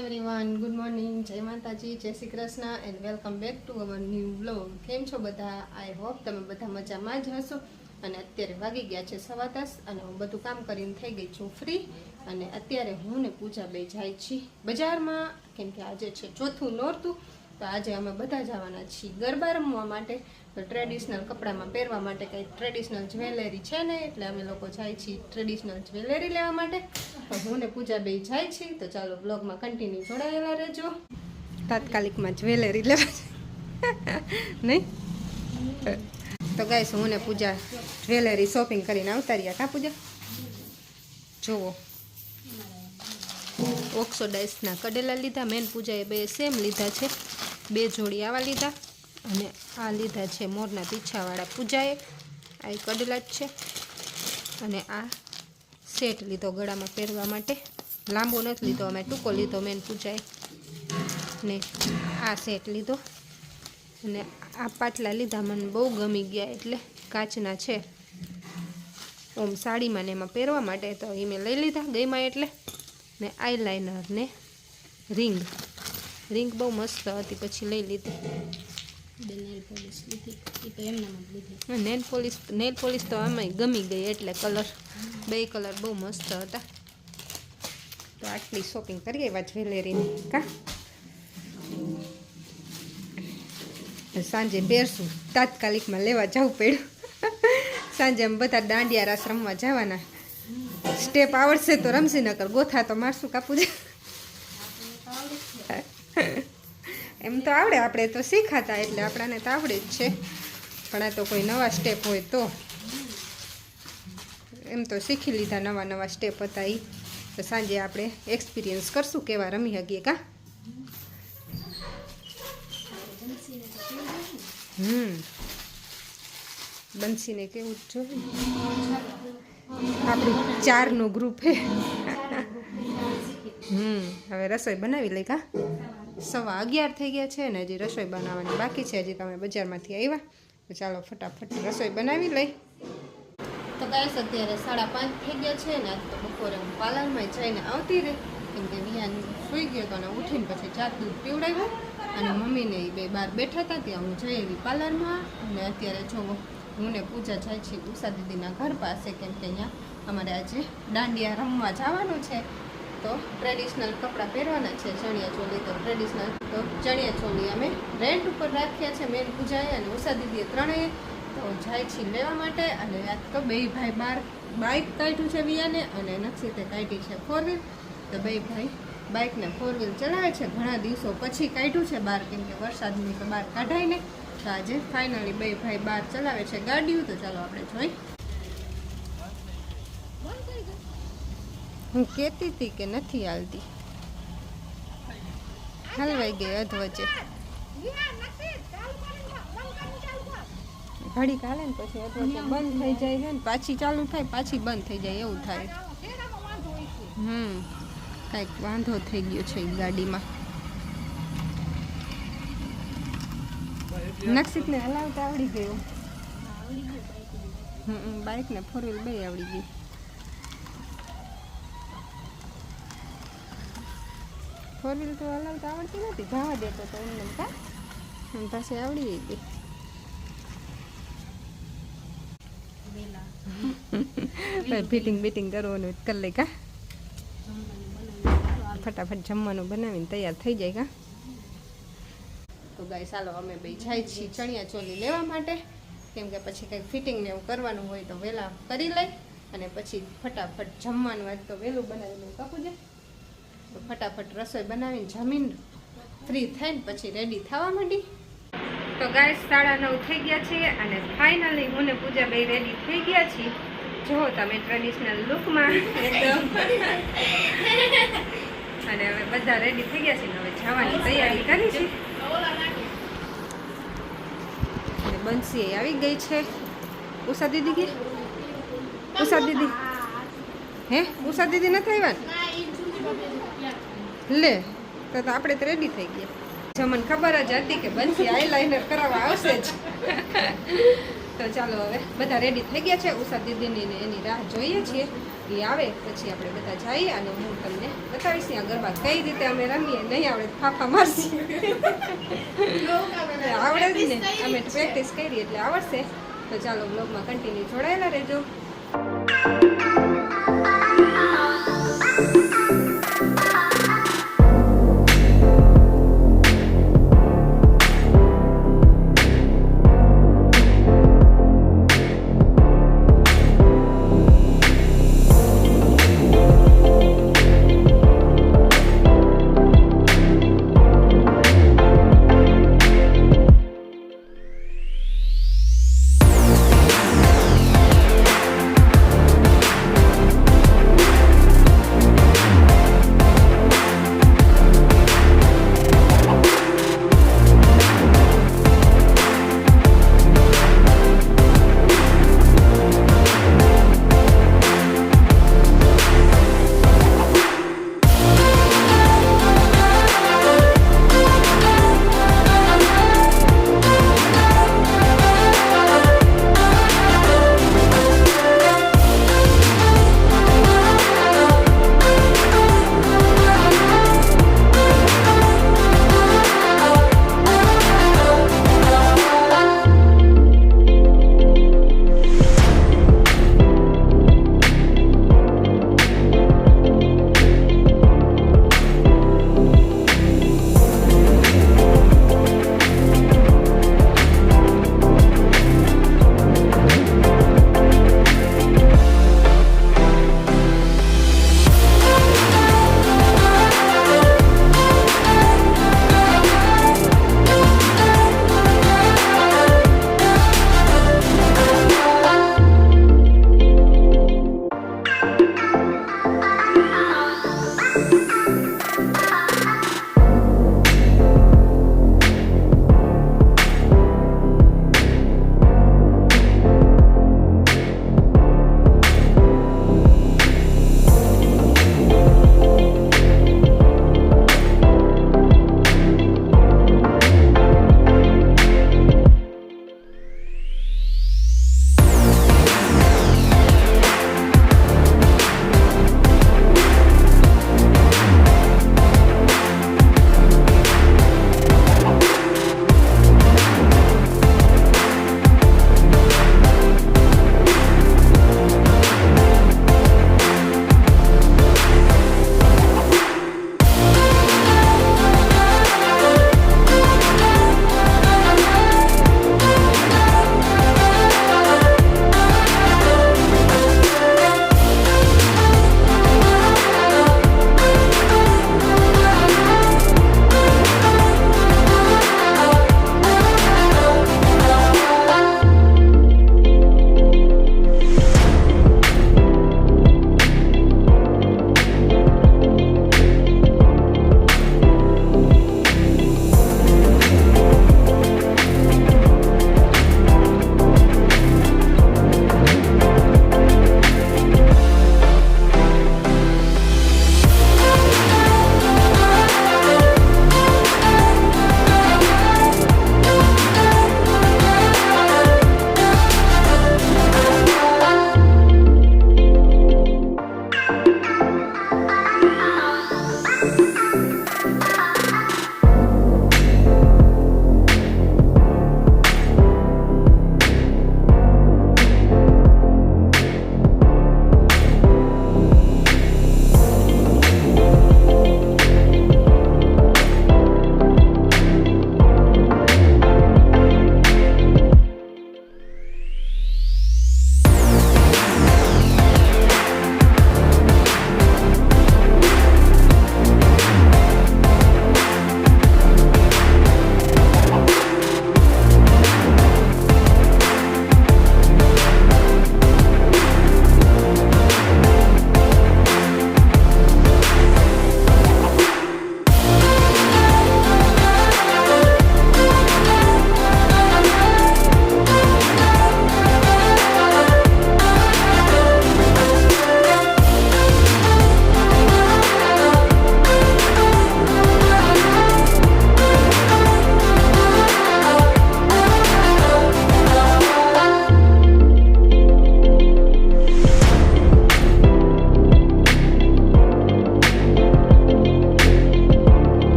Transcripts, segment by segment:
Everyone, good morning, જય માતાજી, જય Shri Krishna and welcome back to our new vlog. કેમ છો બધા? આઈ હોપ તમે બધા મજામાં જ હશો. અને અત્યારે વાગી ગયા છે 10:15 અને હું બધું કામ કરીને થઈ ગઈ છું ફ્રી. અને અત્યારે હું ને પૂજા બે જાય છીએ બજારમાં, કેમ કે આજે છે ચોથું નોરતું. તો આજે અમે બધા જવાના છીએ ગરબા રમવા માટે. તો ટ્રેડિશનલ કપડામાં પહેરવા માટે કંઈ ટ્રેડિશનલ જ્વેલરી છે ને, એટલે અમે લોકો જાય છીએ ટ્રેડિશનલ જ્વેલરી લેવા માટે. તો હું ને પૂજા બે જાય છીએ. તો ચાલો બ્લોગમાં કન્ટિન્યુ જોડાયેલા રહેજો. તાત્કાલિકમાં જ્વેલરી લેવા નહીં તો ગાઈસ, હું ને પૂજા જ્વેલરી શોપિંગ કરીને આવતા રહ્યા. કાં પૂજા? જુઓ, ઓક્સોડાઇઝના કડેલા લીધા. મેન પૂજાએ બે સેમ લીધા છે. 2 જોડી આવા લીધા અને આ લીધા છે મોરના પીછાવાળા પૂજાએ. આ કડેલા જ છે. અને આ સેટ લીધો ગળામાં પહેરવા માટે. લાંબો નથી લીધો, અમે ટૂંકો લીધો મેન પૂજાએ. ને આ સેટ લીધો અને આ પાટલા લીધા, મને બહુ ગમી ગયા, એટલે કાચના છે. ઓમ સાડીમાં ને એમાં પહેરવા માટે. તો એ મેં લઈ લીધા ગઈમાં એટલે. ને આઈલાઇનર ને રિંગ બહુ મસ્ત હતી, પછી લઈ લીધી. નેલ પોલિશ તો આમાં ગમી ગઈ, એટલે બે કલર બહુ મસ્ત હતા. તો આટલી શોપિંગ કરીએ એવા જ્વેલરીની. કા સાંજે પહેરશું, તાત્કાલિકમાં લેવા જવું પડ્યું. સાંજે અમે બધા દાંડિયા રાસ રમવા જવાના. સ્ટેપ આવડશે તો રમશી, નકર ગોથા તો મારશું. કાપું છે એમ તો આવડે, આપણે તો શીખાતા, એટલે આપણાને તો આવડે જ છે. પણ આ તો કોઈ નવા સ્ટેપ હોય તો, એમ તો શીખી લીધા નવા સ્ટેપ હતા એ. તો સાંજે આપણે એક્સપિરિયન્સ કરશું કેવા રમી શકીએ. કા બંસીને કેવું જ જોઈએ. આપણું 4નું ગ્રુપ હે. હવે રસોઈ બનાવી લઈ. કા 11:15 થઈ ગયા છે ને હજી રસોઈ બનાવવાની બાકી છે. હજી તમે બજારમાંથી આવ્યા તો ચાલો ફટાફટ રસોઈ બનાવી લઈ. તો ગાઈસ, અત્યારે 5:30 થઈ ગયા છે ને. તો બપોરે હું પાર્લરમાં જઈને આવતી રહી, કેમ કે વિયાન સૂઈ ગયો હતો અને ઉઠીને પછી ચા દૂધ પીવડાવ્યું. અને મમ્મીને એ બે બહાર બેઠા હતા, ત્યાં હું જઈ એવી પાર્લરમાં. અને અત્યારે જો હું ને પૂજા જાય છે ઉષા દીદીના ઘર પાસે, કેમ કે અહીંયા અમારે આજે દાંડિયા રમવા જવાનું છે. તો ટ્રેડિશનલ કપડાં પહેરવાના છે. ચણિયા ચોલી તો ટ્રેડિશનલ, તો ચણિયા ચોલી અમે રેન્ટ ઉપર રાખ્યા છે મેન પૂજાએ અને ઉષા દીદીએ ત્રણેય. તો જાય છે લેવા માટે. અને આજ તો બે ભાઈ બહાર બાઇક કાઢ્યું છે વિયાને, અને નક્ષિતે કાઢી છે 4 વ્હીલ. તો બે ભાઈ બાઇક ને 4 વ્હીલ ચલાવે છે. ઘણા દિવસો પછી કાઢ્યું છે બહાર, કેમ કે વરસાદની તો બહાર કાઢાય ને. તો આજે ફાઇનલી બે ભાઈ બહાર ચલાવે છે ગાડીઓ. તો ચાલો આપણે જોઈ. હું કહેતી હતી કે નથી હાલતી, હલવાઈ ગઈ અધવચ્ચે. ઘડીક હાલે ને પછી અધવચ્ચે બંધ થઈ જાય છે ને પાછી ચાલુ થાય, પાછી બંધ થઈ જાય, એવું થાય. કાંઈક વાંધો થઈ ગયો છે ગાડીમાં. નક્ષિતને હલાવતા આવડી ગયું. બાઇક ને 4 વ્હીલ બે આવડી ગઈ. ફોર વ્હીલ તો હલાવતા આવડતી નથી, જવા દેતો તો એમને. કા પાસે આવડી ગઈ. ફિટિંગ કરવાનું કરી લે. કા ફટાફટ જમવાનું બનાવીને તૈયાર થઈ જાય. કા તો ગાઈસ, ચાલો અમે બે જાય છીએ ચણિયા ચોલી લેવા માટે, કેમ કે પછી કંઈક ફિટિંગ ને એવું કરવાનું હોય તો વહેલા કરી લઈ. અને પછી ફટાફટ જમવાનું હોય તો વહેલું બનાવી લઈ. કાપું છે તો ફટાફટ રસોઈ બનાવીને જમીન ફ્રી થઈને પછી રેડી થવા માંડી. તો ગાઈસ, 9:30 થઈ ગયા છે અને ફાઇનલી હું ને પૂજા બે રેડી થઈ ગયા છીએ. જો તમે ટ્રેડિશનલ લુકમાં એકદમ. અને હવે બધા રેડી થઈ ગયા છે ને હવે જવાની તૈયારી કરી છે. અને બંસી આવી ગઈ છે. ઉષા દીદી કે ઉષા દીદી ઉષા દીદી નથી આવ્યા લે. તો આપણે તો રેડી થઈ ગયા. જો મને ખબર જ હતી કે બંસી આઈલાઇનર કરાવવા આવશે જ. તો ચાલો હવે બધા રેડી થઈ ગયા છે. ઉષા દીદીની ને એની રાહ જોઈએ છીએ. એ આવે પછી આપણે બધા જઈએ અને હું તમને બતાવીશ આ ગરબા કઈ રીતે અમે રમીએ. નહીં આવડે તો ફાફા મારશી. આવડે જ ને, અમે પ્રેક્ટિસ કરી એટલે આવડશે. તો ચાલો બ્લોગમાં કન્ટિન્યુ જોડાયેલા રહેજો.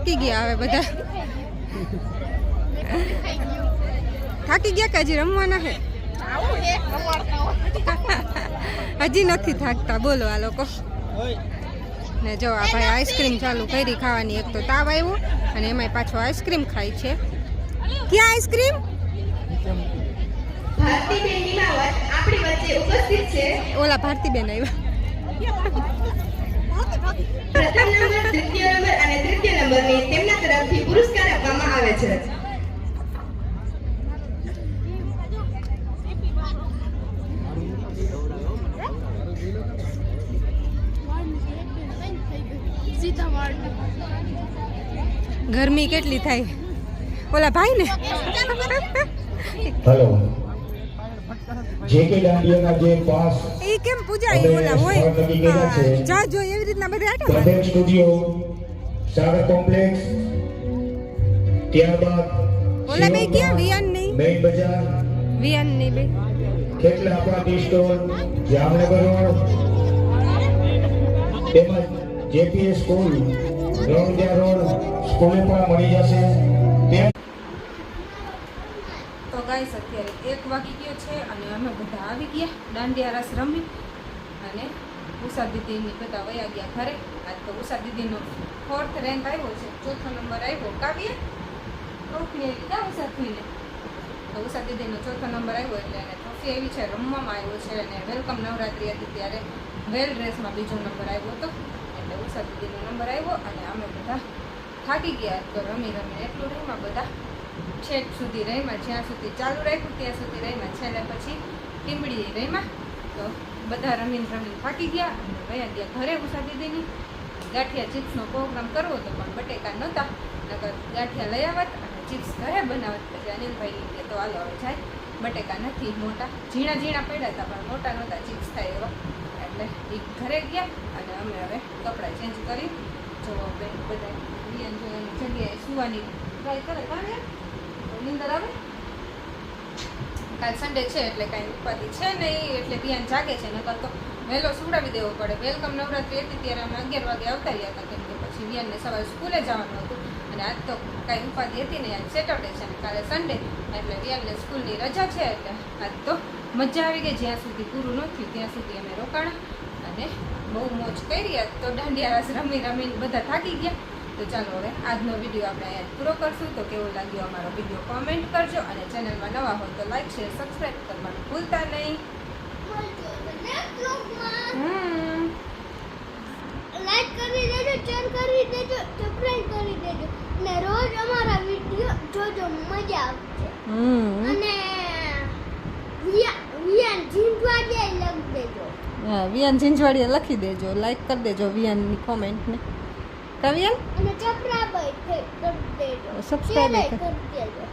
થાકી ગયા હવે બધા. થાકી ગયા કે હજી રમવાના છે? હજી નથી થાકતા બોલો આ લોકો. ને જો આ ભાઈ આઈસ્ક્રીમ ચાલુ કરી ખાવાની. એક તો તાવ આવ્યો અને એમાંય પાછો આઈસ્ક્રીમ ખાય છે. ક્યાં આઈસ્ક્રીમ? ભારતીબેન નિમાવત આપણી વચ્ચે ઉપસ્થિત છે. ઓલા ભારતીબેન આવ્યા. પ્રથમ નંબર, દ્વિતીય નંબર અને તૃતીય નંબરને તેમના તરફથી પુરસ્કાર આપવામાં આવે છે. ગરમી કેટલી થાય ઓલા ભાઈ ને. હેલો જે કે દાંડિયાના જે પાસ એ કેમ પૂજા એ ઓલા હોય જા જો એવી રીતના બધા આટો પ્રદેશ સ્ટુડિયો સાગર કોમ્પ્લેક્સ ત્યારબાદ ઓલા બે ક્યાં વિયાન નહીં મેઇન બજાર વિયાન નહીં બે કેટલા આપણા ટી સ્ટોલ જામનગર રોડ તેમજ જેપીએસ સ્કૂલ રણજા રોડ સ્કૂલે પણ મળી જશે. તો ગાઈસ અત્યારે 1 વાગી ગયો છે અને અમે બધા આવી ગયા દાંડિયા રસ રમી અને ઉષા દીદીની બધા વયા ગયા ઘરે. આજ તો ઉષા દીદીનો 4th રેન્ક આવ્યો છે, 4થો નંબર આવ્યો. કાવ્ય ટ્રોફી લીધા ઉષા થઈને તો ઉષા દીદીનો 4થો નંબર આવ્યો એટલે એને ટ્રોફી આવી છે, રમવામાં આવ્યો છે અને વેલકમ નવરાત્રી હતી ત્યારે વેલ ડ્રેસમાં 2જો નંબર આવ્યો હતો એટલે ઉષા દીદીનો નંબર આવ્યો અને અમે બધા થાકી ગયા. તો રમી એટલું રહીમાં બધા છેક સુધી રહીમાં, જ્યાં સુધી ચાલુ રાખ્યું ત્યાં સુધી રહીમાં. છેલ્લે પછી ટીમડી રહીમાં તો બધા રમીને થાકી ગયા અને વયા ગયા ઘરે. ઉષા દીદીની ગાંઠિયા ચિપ્સનો પ્રોગ્રામ કરવો હતો પણ બટેકા નહોતા, નકર ગાંઠિયા લઈ આવત અને ચિપ્સ ઘરે બનાવત. પછી અનિલભાઈ કે તો હાલો હવે જાય, બટેકા નથી મોટા, ઝીણા ઝીણા પડ્યા હતા પણ મોટા નહોતા ચિપ્સ થાય એવા. એટલે એ ઘરે ગયા અને અમે હવે કપડાં ચેન્જ કરી જો બધા રિયન જો એની જગ્યાએ સુવાની ટ્રાય કરે. કારણે નીંદર આવે. કાલ સન્ડે છે એટલે કાંઈ ઉપાધિ છે નહીં, એટલે બિયાન જાગે છે. નકર તો વહેલો સુવડાવી દેવો પડે. વેલકમ નવરાત્રી હતી ત્યારે અમે 11 વાગે આવતા રહ્યા હતા કેમ કે પછી બિયાનને સવારે સ્કૂલે જવાનું હતું અને આજ તો કાંઈ ઉપાધિ હતી નહીં. આજ સેટરડે છે ને કાલે સન્ડે એટલે બિયાનને સ્કૂલની રજા છે એટલે આજ તો મજા આવી ગઈ. જ્યાં સુધી પૂરું ન થયું ત્યાં સુધી અમે રોકાણા અને બહુ મોજ કરી. આજ તો દાંડિયા રસ રમીને બધા થાકી ગયા. તો ચાલો હવે આજનો વિડીયો આપણે અહીંયા પૂરો કરશું. તો કેવો લાગ્યો અમારો વિડીયો કોમેન્ટ કરજો અને ચેનલમાં નવા હોય તો લાઈક શેર સબસ્ક્રાઈબ કરવાનું ભૂલતા નહીં. લાઈક કરી દેજો, શેર કરી દેજો, સબસ્ક્રાઇબ કરી દેજો અને રોજ અમારા વિડીયો જોજો, મજા આવશે. અને વિયાન ઝીંઝવાડિયા લખી દેજો. હા વિયાન ઝીંઝવાડિયા લખી દેજો, લાઈક કરી દેજો વિયાનની કોમેન્ટને. કવિયન અને સબસ્ક્રાઇબ કરી દેજો, સબસ્ક્રાઇબ કરી દેજો.